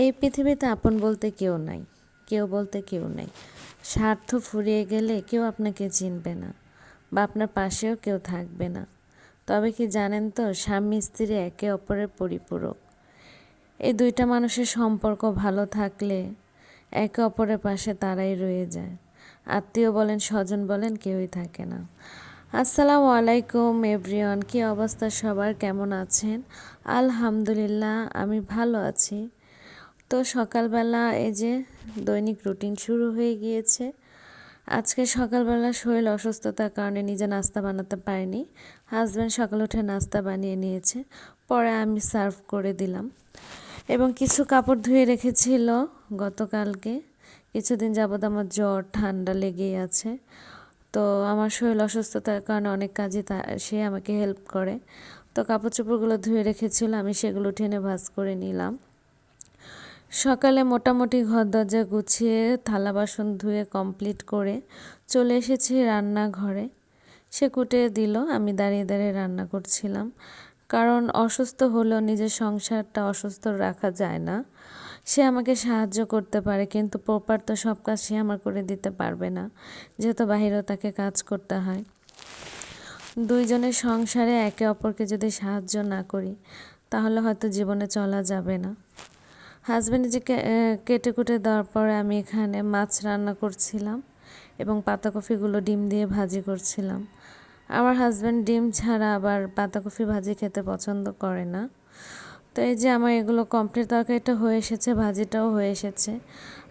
এই পৃথিবীতে আপন বলতে কেউ নাই, কেউ বলতে কেউ নেই। স্বার্থ ফুরিয়ে গেলে কেউ আপনাকে চিনবে না বা আপনার পাশেও কেউ থাকবে না। তবে কি জানেন তো, স্বামী স্ত্রী একে অপরের পরিপূরক। এই দুইটা মানুষের সম্পর্ক ভালো থাকলে একে অপরের পাশে তারাই রয়ে যায়। আত্মীয় বলেন, স্বজন বলেন, কেউই থাকে না। আসসালামু আলাইকুম এভরিওয়ান, কী অবস্থা সবার, কেমন আছেন? আলহামদুলিল্লাহ আমি ভালো আছি। তো সকালবেলা এই যে দৈনিক রুটিন শুরু হয়ে গিয়েছে। আজকে সকালবেলা শরীর অসুস্থতার কারণে নিজে নাস্তা বানাতে পারিনি। হাজব্যান্ড সকালে উঠে নাস্তা বানিয়ে নিয়েছে, পরে আমি সার্ভ করে দিলাম। এবং কিছু কাপড় ধুয়ে রেখেছিল গতকালকে। কিছুদিন যাবৎ আমার জ্বর ঠান্ডা লেগেই আছে। তো আমার শরীর অসুস্থতার কারণে অনেক কাজই সে আমাকে হেল্প করে। তো কাপড় চোপড়গুলো ধুয়ে রেখেছিল, আমি সেগুলো উঠে এনে ভাঁজ করে নিলাম। সকালে মোটামুটি ঘর দরজা গুছিয়ে থালা বাসন ধুয়ে কমপ্লিট করে চলে এসেছি রান্নাঘরে। সে কুটে দিল, আমি দাঁড়িয়ে দাঁড়িয়ে রান্না করছিলাম। কারণ অসুস্থ হলেও নিজের সংসারটা অসুস্থ রাখা যায় না। সে আমাকে সাহায্য করতে পারে, কিন্তু প্রপার তো সব কাজ সে আমার করে দিতে পারবে না, যেহেতু বাহিরেও তাকে কাজ করতে হয়। দুইজনের সংসারে একে অপরকে যদি সাহায্য না করি তাহলে হয়তো জীবনে চলা যাবে না। হাজব্যান্ড যে কেটে কুটে দেওয়ার পরে আমি এখানে মাছ রান্না করছিলাম এবং পাতাকপিগুলো ডিম দিয়ে ভাজি করছিলাম। আমার হাজব্যান্ড ডিম ছাড়া আবার পাতাকপি ভাজি খেতে পছন্দ করে না। তো এই যে আমার এগুলো কমপ্লিট, তরকারিটা হয়ে এসেছে, ভাজিটাও হয়ে এসেছে।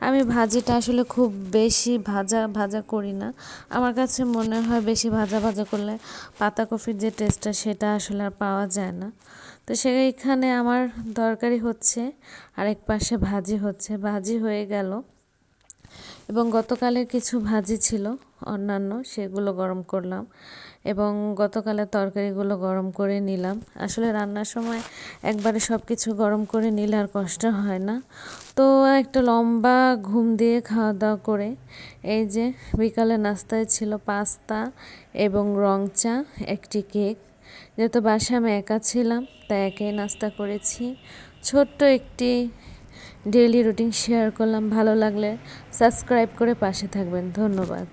আমি ভাজিটা আসলে খুব বেশি ভাজা ভাজা করি না। আমার কাছে মনে হয় বেশি ভাজা ভাজা করলে পাতাকপির যে টেস্টটা সেটা আসলে আর পাওয়া যায় না। তো সেইখানে আমার তরকারি হচ্ছে, আরেক পাশে ভাজি হচ্ছে। ভাজি হয়ে গেল এবং গতকালের কিছু ভাজি ছিল অন্যান্য, সেগুলো গরম করলাম এবং গতকালের তরকারিগুলো গরম করে নিলাম। আসলে রান্নার সময় একবারে সব কিছু গরম করে নিলে আর কষ্ট হয় না। তো একটা লম্বা ঘুম দিয়ে খাওয়া দাওয়া করে এই যে বিকালে নাস্তায় ছিল পাস্তা এবং রং চা, একটি কেক। যেহেতু বাসায় আমি একা ছিলাম তাই একাই নাস্তা করেছি। ছোট্ট একটি ডেইলি রুটিন শেয়ার করলাম। ভালো লাগলে সাবস্ক্রাইব করে পাশে থাকবেন। ধন্যবাদ।